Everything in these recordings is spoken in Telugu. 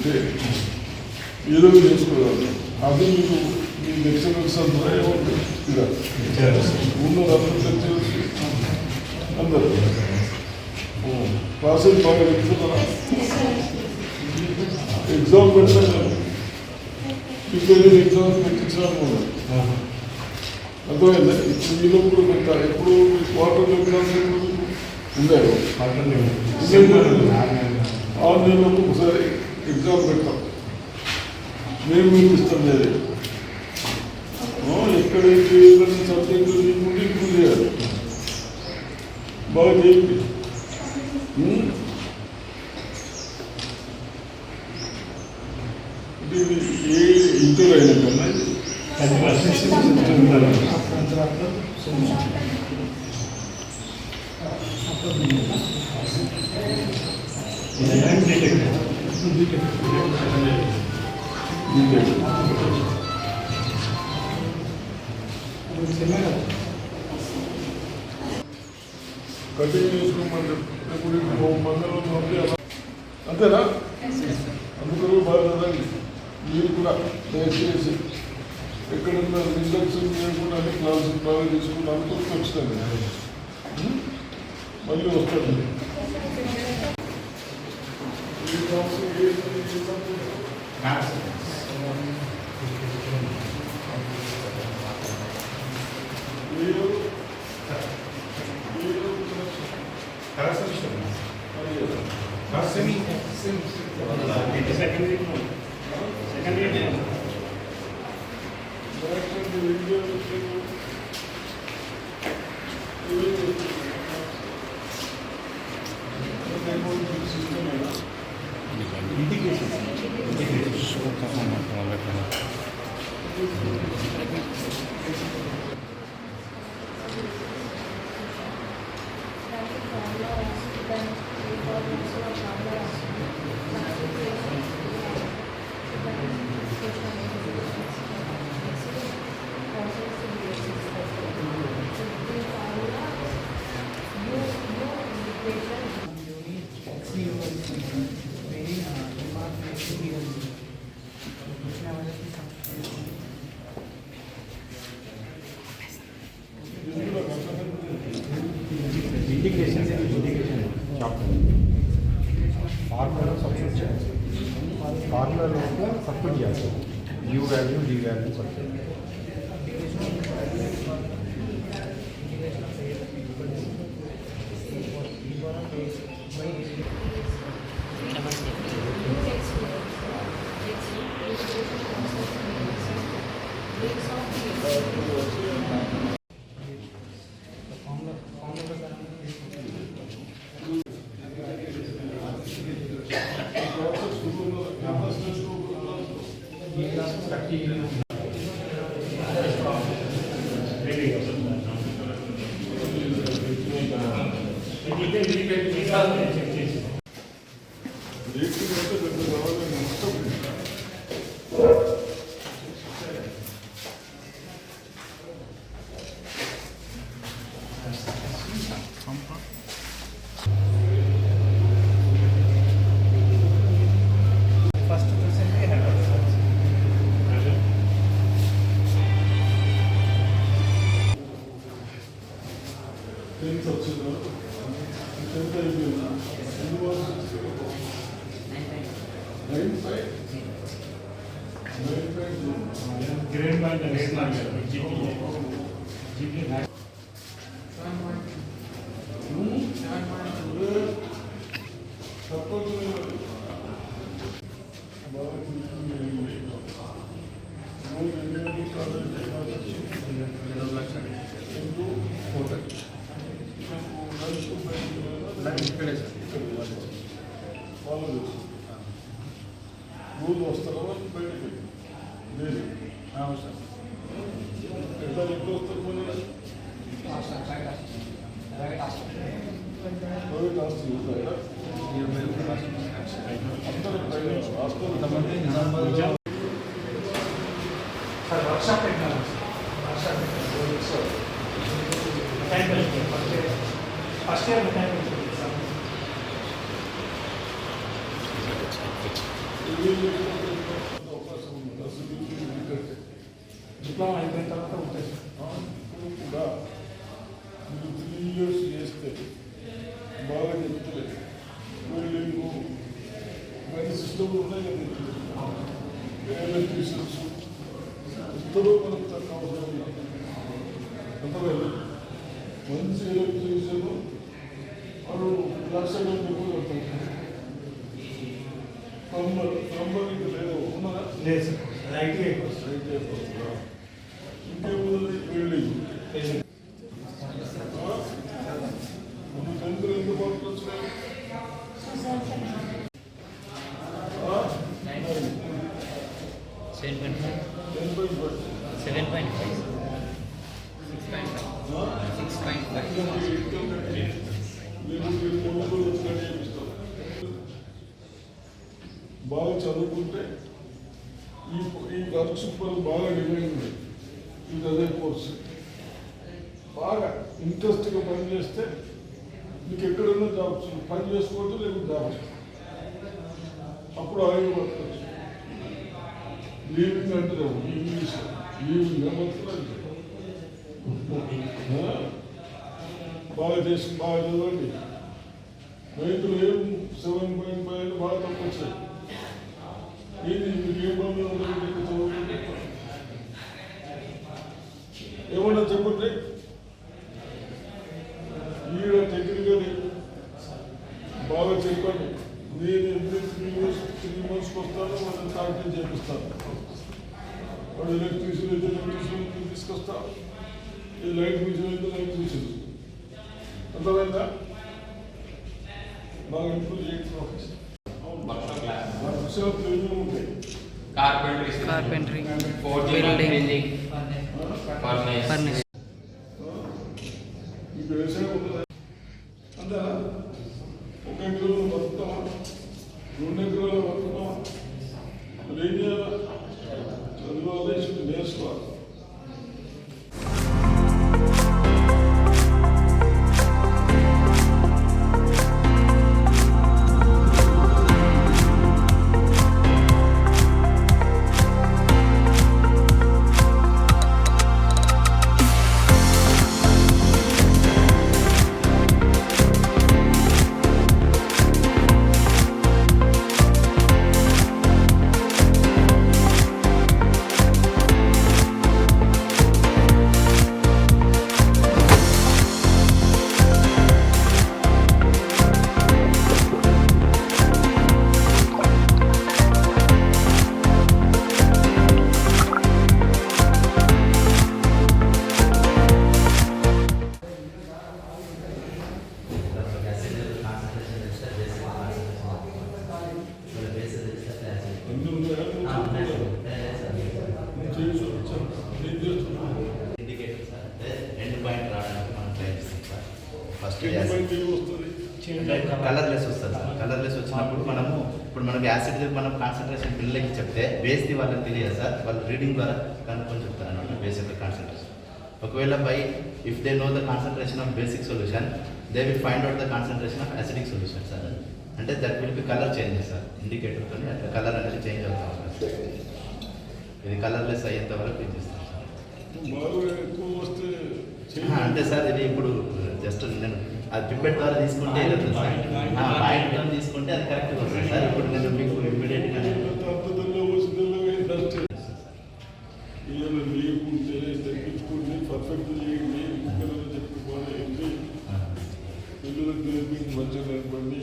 ఉంటే ఏదో చేసుకోవాలి. అది మీ లెక్చరర్స్ అందరూ ఉన్నది అందరూ క్లాసెస్ బాగా చెప్తున్నారా? ఎగ్జామ్ పెడతాను ప్రిపేర్ ఎగ్జామ్ పెట్టించడానికి అర్థమైందా? ఇప్పుడు మీలో కూడా పెట్టాలి. ఎప్పుడు క్వార్టర్ చెప్పినప్పుడు ఉండాలి. 6 నెలలకు ఒకసారి ఎగ్జామ్ పెడతాం. మేము ఇస్తాం లేదు. ఎక్కడైతే ఏదైనా సబ్జెక్టు ముందు ఇంప్రూవ్ చేయాలి. బాగా చేయండి. ఏ ఇంటర్ అయినట్టన్నా కటింగ్ చేసుకోమని ఇప్పుడు మందలో అంతేనా? అందుకని బాగా మీరు కూడా దయచేసి ఎక్కడన్నా రిజల్ట్స్ లేకుండా అన్ని క్లాసులు బాగా తీసుకున్నాను ఖచ్చితంగా మళ్ళీ వస్తాడు. ఫార్ములాలో సబ్స్టిట్యూట్ చేయాలి. U value D value substitute. Grade by the rate mark, GPA. రోజు వస్తారా బయటకి లేదు ఎట్లా ఎప్పుడు వస్తారు ఫస్ట్ ఇయర్ అవకాశం ఉంది అసలు ఎందుకంటే డిప్లొమా అయిపోయిన తర్వాత ఉంటుంది ఇప్పుడు కూడా మీరు 3 years చేస్తే బాగా చెప్తే బిల్డింగ్ మరి సిస్టమ్లు ఉన్నాయి కదా ఎలక్ట్రీషియన్స్ ఇద్దరు మనకు తక్కువ అవసరం లేదు అంతలేదు మంచి ఎలక్ట్రీషియన్ వాడు లక్షలు ప్లంబర్ ఇంకా లేదు ఉన్నదా లేదు సార్ అది ఐటీ అయిపోతుంది ఇంకేముంది బిల్డింగ్ టెన్త్ ఎంత మార్కులు వచ్చినాయి 7.5. బాగా చదువుకుంటే ఈ వర్క్స్ బాగా డిమాండ్ ఉంది ఇది అదే కోర్సు బాగా ఇంట్రెస్ట్గా పని చేస్తే మీకు ఎక్కడైనా జాబ్స్ పని చేసుకోవచ్చు లేకపోతే జాబ్స్ అప్పుడు ఆయన బతకచ్చు లీవింగ్ అంటే ఇంగ్లీష్ లీవింగ్ బతుకులు బాగా చేసి బాగా చదవండి రైతులు ఏం 7.5 బాగా తక్కువ వచ్చాయి ఇది మీకు ఏ ప్రాబ్లం ఉంటుంది చదువుకుంటే ఏమన్నా చెప్పండి ఈడ టెక్నికల్ బాగా చెప్పండి నేను ఎవ్రీ 3 monthsకి వస్తాను వాళ్ళని టార్గెట్ చేపిస్తాను వాడు ఎలక్ట్రీషియన్ అయితే ఎలక్ట్రీషియన్ తీసుకొస్తాను ఈ లైట్ మిషన్ అయితే లైట్ మిషన్ అంతేనా బాగా ఇంప్రూవ్ చేయండి ప్రొఫెషన్ వర్క్షాప్ ఏమేమి ఉంటాయి Carpentry, building, furnace. మీకు వ్యవసాయం ఉంటుందా అంతా 1 ఎకరంలో బతుకుతామా 2 ఎకరాల్లో బతుకుతామా మరి ఏం చేయాలా చదువుకోవాలి నేర్చుకోవాలి కలర్లెస్ వస్తుంది సార్. కలర్లెస్ వచ్చినప్పుడు మనము ఇప్పుడు మనకి యాసిడ్ మనం కాన్సన్ట్రేషన్ పిల్లలకి చెప్తే బేస్ది వాళ్ళకి తెలియదు సార్. వాళ్ళు రీడింగ్ ద్వారా కనుక్కొని చెప్తారు అనమాట బేస్ యొక్క కాన్సన్ట్రేషన్. ఒకవేళ if they know the concentration of basic solution they will find out the concentration of acidic solution sir. అంటే that will be colour change sir. ఇండికేటర్తో అట్లా కలర్ అనేది చేంజ్ అవుతా ఉంటుంది. ఇది కలర్లెస్ అయ్యేంత వరకు ఇది చేస్తాం సార్. అంటే సార్ ఇది ఇప్పుడు జస్ట్ నేను అది పిప్పెట్ ద్వారా తీసుకుంటే పాయింట్తో తీసుకుంటే అది కరెక్ట్గా వస్తుంది సార్. ఇప్పుడు నేను మీకు ఇమ్మీడియట్గా తగ్గించుకుంటే పర్ఫెక్ట్ చేయండి చెప్పుకోవాలి పిల్లలకు తెలిపి మంచిగా నిలబడి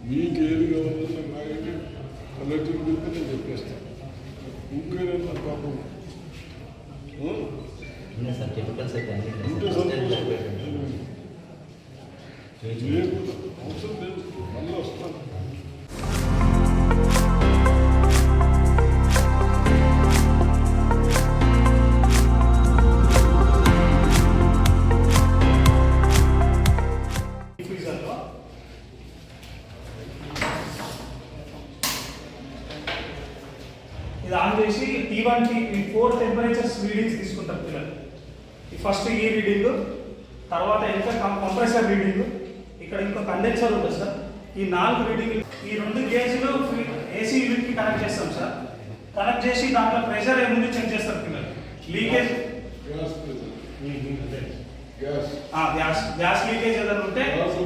మీకు ఏది కావాలన్నా నాయకుడు కలెక్టర్ గురించి నేను చెప్పేస్తాను. ఇంకేదన్నా పాపం సార్ కెమికల్స్ అయితే ఉంటే సంతోషం లేకపోతే అవసరం లేదు మళ్ళీ వస్తాను. ఇది ఆన్ చేసి T1 కి 4 టెంపరేచర్స్ రీడింగ్స్ తీసుకుంటారు పిల్లలు. ఫస్ట్ ఈ రీడింగ్, తర్వాత ఇంకా కంప్రెసర్ రీడింగ్, ఇక్కడ ఇంకో కండెన్సర్ ఉంటుంది సార్. ఈ 4 రీడింగ్, ఈ 2 గేజ్లు ఏసీ యూనిట్ కనెక్ట్ చేసి దాంట్లో ప్రెషర్ ఏముంది చెక్ చేస్తారు పిల్లలు. Leakage gas pressure. Gas gas leakage ఏదైనా ఉంటే గ్యాస్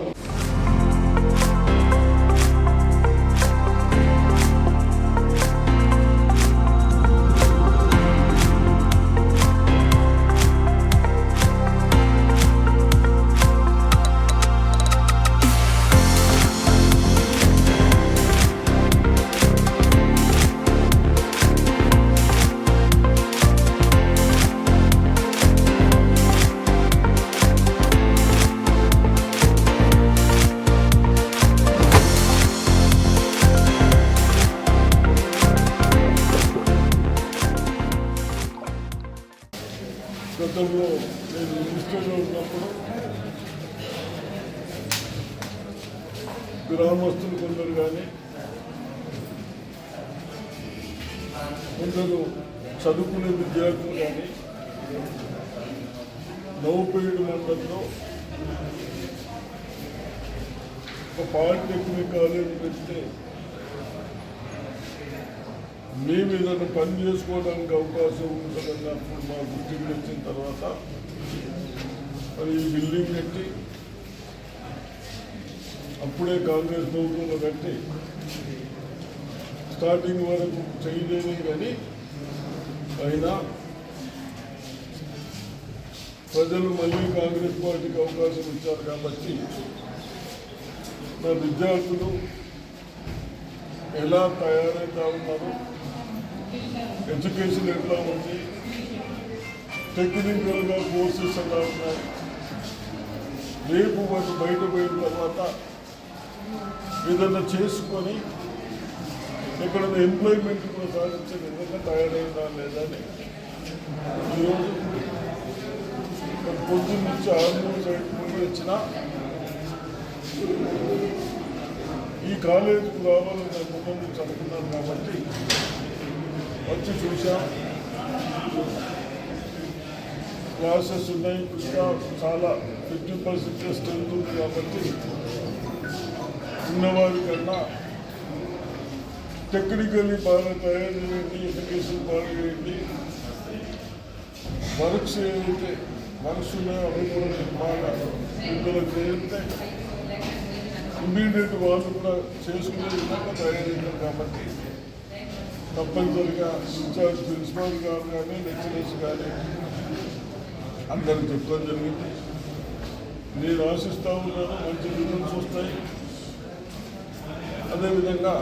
గతంలో నేను మినిస్టర్గా ఉన్నప్పుడు గ్రామస్తులు కొందరు కానీ కొందరు చదువుకునే విద్యార్థులు కానీ నవపేడు మండలంలో ఒక పాలిటెక్నిక్ కాలేజ్ పెడితే మేము ఏదైనా పని చేసుకోవడానికి అవకాశం ఉంటుందన్నప్పుడు మా దృష్టికి వచ్చిన తర్వాత మరి ఈ బిల్డింగ్ కట్టి అప్పుడే కాంగ్రెస్ ప్రభుత్వంలో కట్టి స్టార్టింగ్ వరకు చేయలేదు కానీ అయినా ప్రజలు మళ్ళీ కాంగ్రెస్ పార్టీకి అవకాశం ఇచ్చారు కాబట్టి నా విద్యార్థులు ఎలా తయారైతా ఉన్నారు, ఎడ్యుకేషన్ ఎట్లా ఉంది, టెక్నికల్గా కోర్సెస్ ఎలా ఉన్నాయి, రేపు వాటి బయట పోయిన తర్వాత ఏదైనా చేసుకొని ఎక్కడైనా ఎంప్లాయ్మెంట్ కూడా సాధించే విధంగా తయారైందా లేదా అని ఈరోజు పొద్దున్న నుంచి 6 సైడ్ ముందు వచ్చిన ఈ కాలేజీకి రావాలని నేను ముందు నుంచి అనుకున్నాను కాబట్టి వచ్చి చూసాం. క్లాసెస్ ఉన్నాయి, ఇంకా చాలా 50% స్ట్రెంత్ ఉంది కాబట్టి ఉన్నవారి కన్నా టెక్నికల్లీ బాగా తయారు చేయండి, ఎడ్యుకేషన్ బాగా చేయండి, వర్క్స్ ఏదైతే వర్క్స్ ఉన్నాయో అవి కూడా బాగా పిల్లలకు చేస్తే ఇమ్మీడియట్ వాళ్ళు కూడా చేసుకునే విధంగా తయారవుతారు కాబట్టి తప్పనిసరిగా ఇన్ఛార్జ్ ప్రిన్సిపాల్ గారు కానీ లెక్చరర్స్ కానీ అందరికి చెప్పడం జరిగింది. నేను ఆశిస్తూ ఉన్నాను మంచి రిజల్ట్స్ వస్తాయి. అదేవిధంగా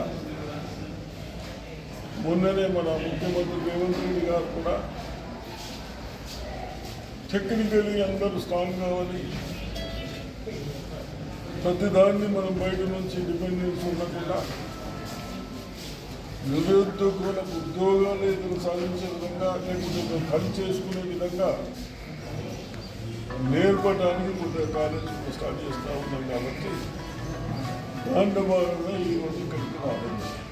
మొన్ననే మన ముఖ్యమంత్రి రేవంత్ రెడ్డి గారు కూడా టెక్నికలీ అందరూ స్ట్రాంగ్ కావాలి, ప్రతిదాన్ని మనం బయట నుంచి డిపెండెన్స్ ఉండకుండా నిరుద్యోగులకు ఉద్యోగాలు ఎదురు సాధించే విధంగా లేకపోతే పని చేసుకునే విధంగా నేర్పడానికి కొంత కాలేజీ స్టార్ట్ చేస్తూ ఉన్నాం కాబట్టి దాంట్లో భాగంగా ఈరోజు ఇక్కడికి రావాలి.